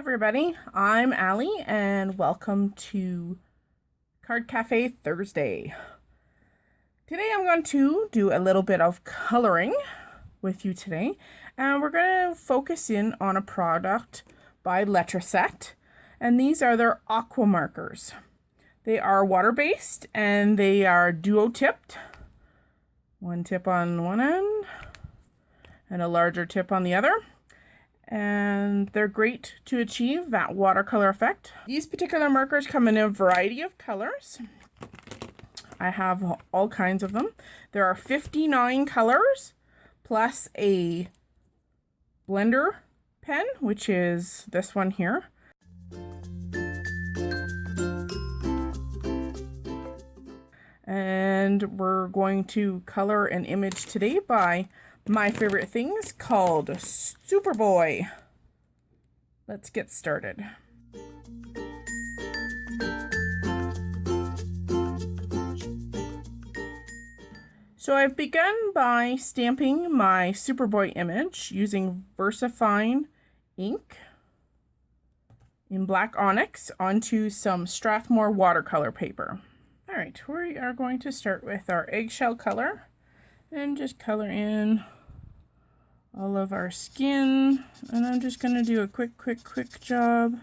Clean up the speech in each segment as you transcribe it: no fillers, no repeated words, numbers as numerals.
everybody, I'm Allie and welcome to Card Cafe Thursday. Today I'm going to do a little bit of coloring with you today, and we're going to focus in on a product by Letraset, and these are their aqua markers. They are water-based and they are duo-tipped. One tip on one end and a larger tip on the other. And they're great to achieve that watercolor effect. These particular markers come in a variety of colors. I have all kinds of them. There are 59 colors plus a blender pen, which is this one here. And we're going to color an image today by my favorite things called Superboy. Let's get started. So I've begun by stamping my Superboy image using VersaFine ink in black onyx onto some Strathmore watercolor paper. All right, we are going to start with our eggshell color and just color in all of our skin, and I'm just going to do a quick job.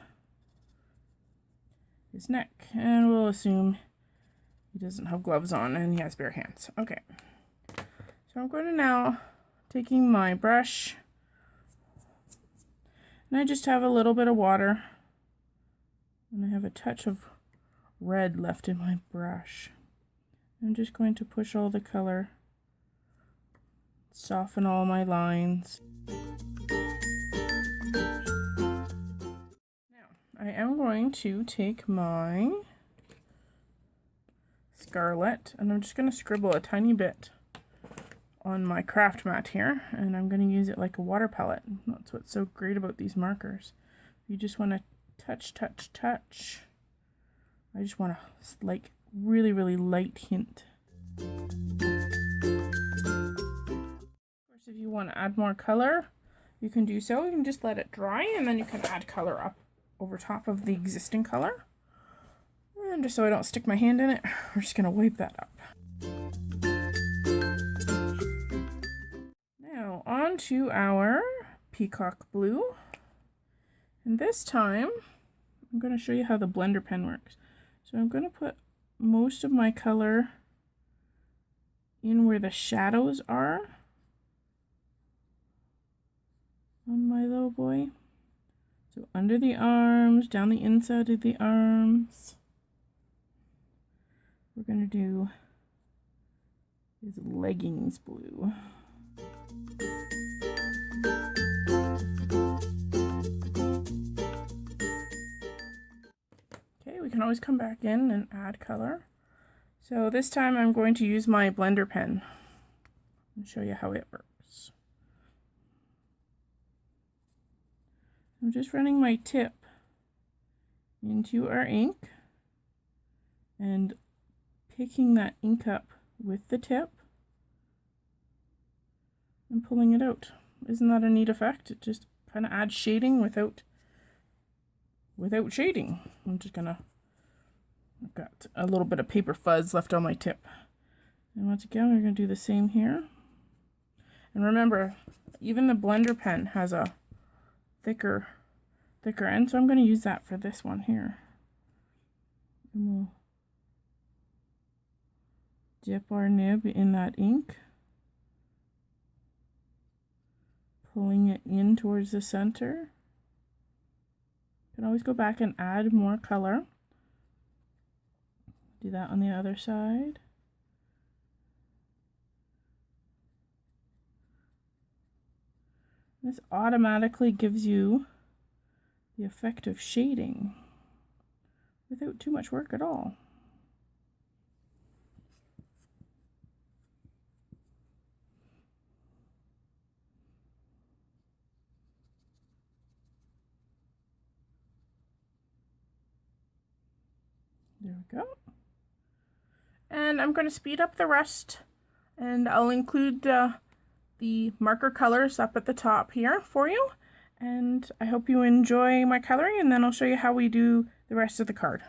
His neck, and we'll assume he doesn't have gloves on and he has bare hands. Okay, so I'm going to now taking my brush, and I just have a little bit of water, and I have a touch of red left in my brush. I'm just going to push all the color, soften all my lines. Now, I am going to take my Scarlet, and I'm just going to scribble a tiny bit on my craft mat here, and I'm going to use it like a water palette. That's what's so great about these markers. You just want to touch. I just want to like really light hint. If you want to add more color, you can do so. You can just let it dry, and then you can add color up over top of the existing color. And just so I don't stick my hand in it, we're just going to wipe that up. Now on to our peacock blue. And this time, I'm going to show you how the blender pen works. So I'm going to put most of my color in where the shadows are on my little boy. So under the arms, down the inside of the arms. We're going to do his leggings blue. Okay, we can always come back in and add color. So this time I'm going to use my blender pen and show you how it works. I'm just running my tip into our ink and picking that ink up with the tip and pulling it out. Isn't that a neat effect? It just kind of adds shading without shading. I've got a little bit of paper fuzz left on my tip. And once again, we're going to do the same here. And remember, even the blender pen has a thicker end, so I'm going to use that for this one here. And we'll dip our nib in that ink, pulling it in towards the center. You can always go back and add more color. Do that on the other side. This automatically gives you the effect of shading without too much work at all. There we go. And I'm going to speed up the rest, and I'll include the marker colors up at the top here for you. And I hope you enjoy my coloring, and then I'll show you how we do the rest of the card.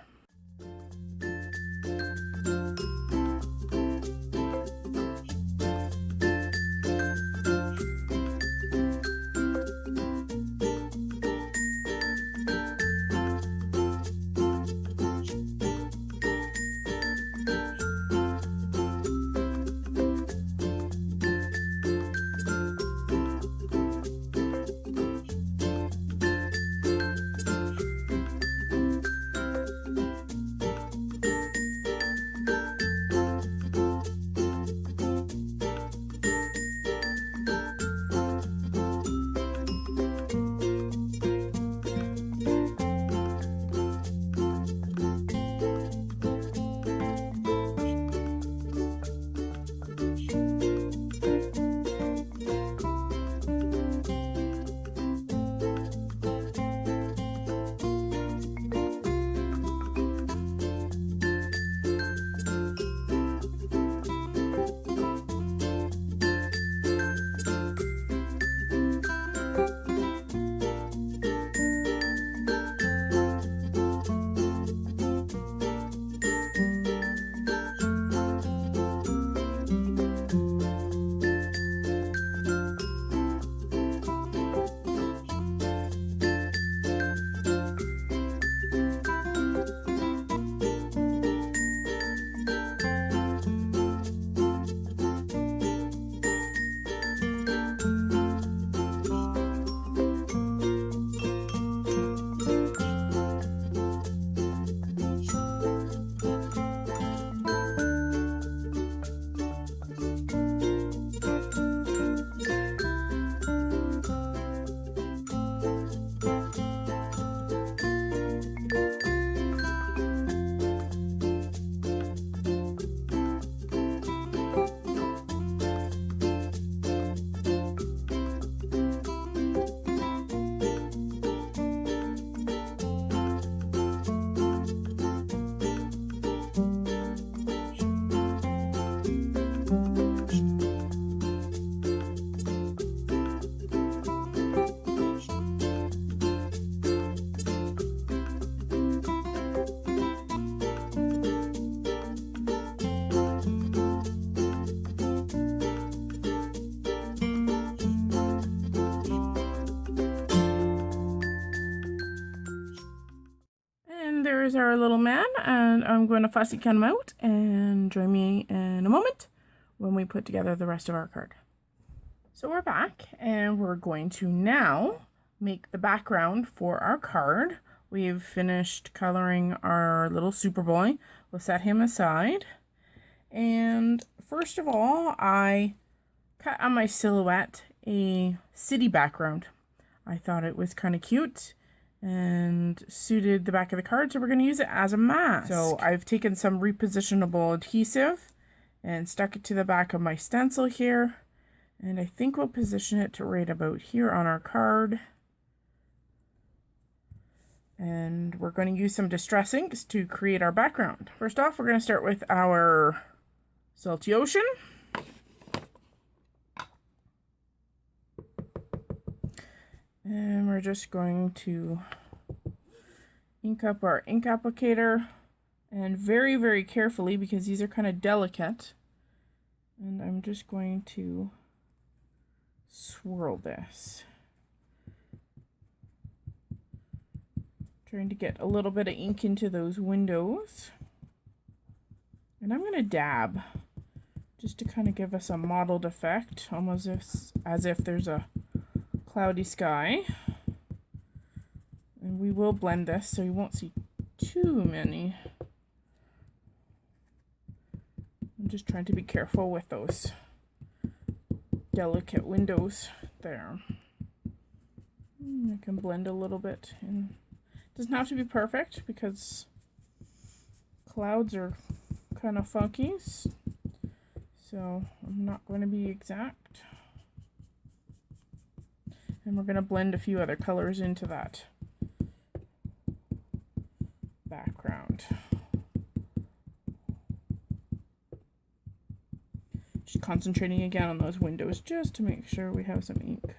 There's our little man, and I'm going to fussy cut him out, and join me in a moment when we put together the rest of our card. So we're back, and we're going to now make the background for our card. We've finished coloring our little Superboy. We'll set him aside, and first of all, I cut on my silhouette a city background. I thought it was kind of cute and suited the back of the card, so we're going to use it as a mask. So I've taken some repositionable adhesive and stuck it to the back of my stencil here, and I think we'll position it to right about here on our card. And we're going to use some Distress inks to create our background. First off, we're going to start with our Salty Ocean. And we're just going to ink up our ink applicator, and very, very carefully, because these are kind of delicate. And I'm just going to swirl this, trying to get a little bit of ink into those windows. And I'm going to dab, just to kind of give us a mottled effect, almost as if there's a cloudy sky. And we will blend this so you won't see too many. I'm just trying to be careful with those delicate windows there. I can blend a little bit, and it doesn't have to be perfect because clouds are kind of funky, so I'm not going to be exact. And we're going to blend a few other colors into that background. Just concentrating again on those windows just to make sure we have some ink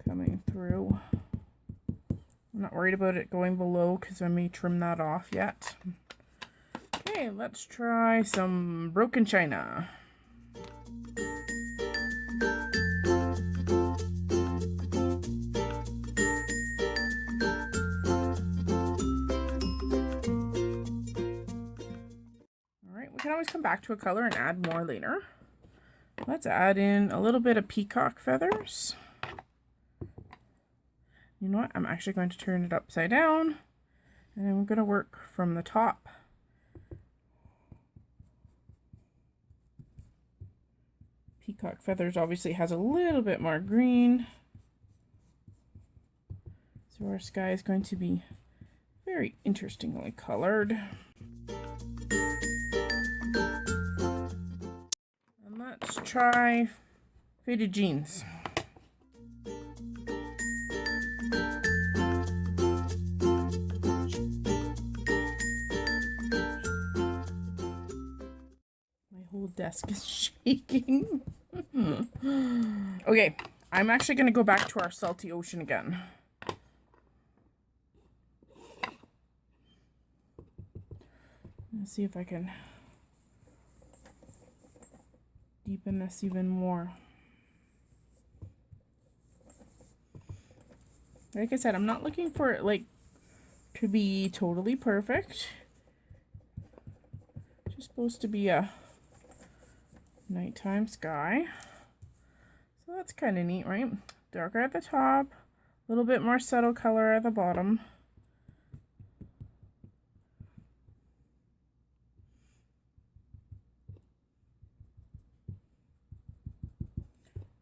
coming through. through. I'm not worried about it going below because I may trim that off yet. Okay, let's try some broken china. Alright, we can always come back to a color and add more later. Let's add in a little bit of peacock feathers. You know what? I'm actually going to turn it upside down and I'm going to work from the top. Peacock feathers obviously has a little bit more green. So our sky is going to be very interestingly colored. And let's try faded jeans. My whole desk is shaking. Okay, I'm actually going to go back to our salty ocean again. Let's see if I can deepen this even more. Like I said, I'm not looking for it like to be totally perfect. It's just supposed to be a nighttime sky. So that's kind of neat, right? Darker at the top, a little bit more subtle color at the bottom.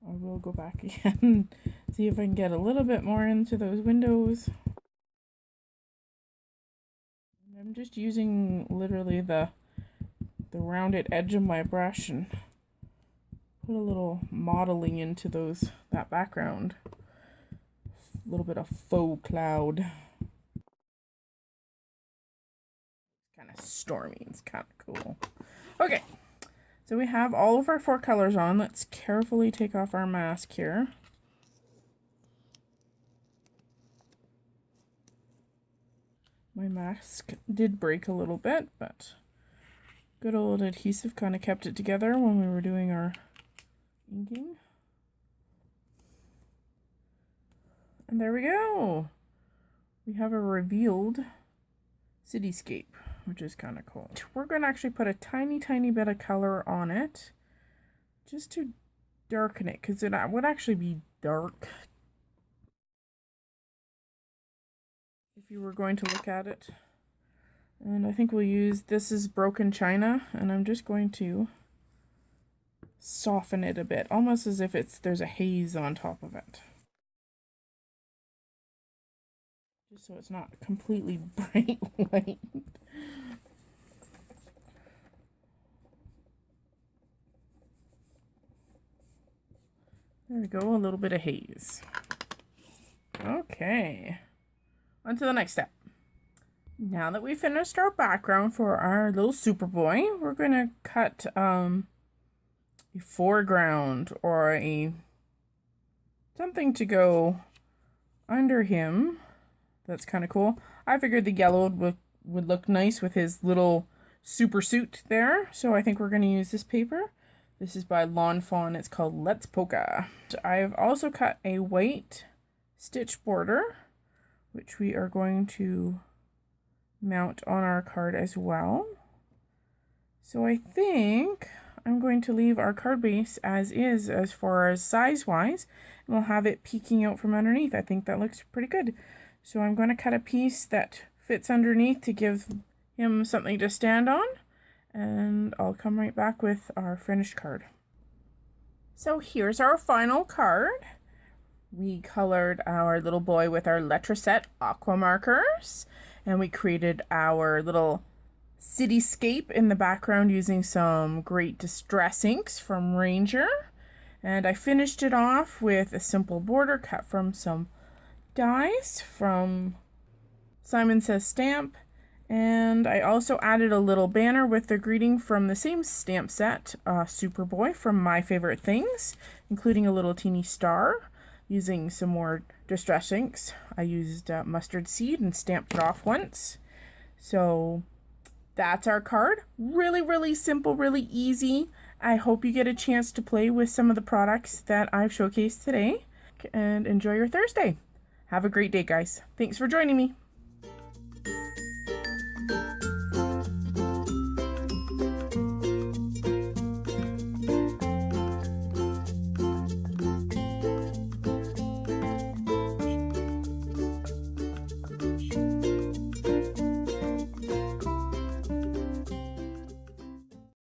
I will go back again, see if I can get a little bit more into those windows. And I'm just using literally the rounded edge of my brush and put a little modeling into that background. A little bit of faux cloud. It's kind of stormy. It's kind of cool. Okay, so we have all of our 4 colors on. Let's carefully take off our mask here. My mask did break a little bit, but good old adhesive kind of kept it together when we were doing our inking. And there we go. We have a revealed cityscape, which is kind of cool. We're going to actually put a tiny bit of color on it just to darken it, because it would actually be dark if you were going to look at it. And I think we'll use, this is broken china, and I'm just going to soften it a bit, almost as if there's a haze on top of it. Just so it's not completely bright white. There we go, a little bit of haze. Okay, on to the next step. Now that we finished our background for our little Superboy, we're going to cut a foreground or something to go under him. That's kind of cool. I figured the yellow would look nice with his little super suit there. So I think we're going to use this paper. This is by Lawn Fawn. It's called Let's Polka. I've also cut a white stitch border, which we are going to mount on our card as well. So I think I'm going to leave our card base as is as far as size-wise, and we'll have it peeking out from underneath. I think that looks pretty good. So I'm going to cut a piece that fits underneath to give him something to stand on, and I'll come right back with our finished card. So here's our final card. We colored our little boy with our Letraset aqua markers, and we created our little cityscape in the background using some great distress inks from Ranger. And I finished it off with a simple border cut from some dies from Simon Says Stamp, and I also added a little banner with the greeting from the same stamp set, Superboy from My Favorite Things, including a little teeny star. using some more distress inks. I used mustard seed and stamped it off once. So that's our card. Really, really simple, really easy. I hope you get a chance to play with some of the products that I've showcased today, and enjoy your Thursday. Have a great day, guys. Thanks for joining me.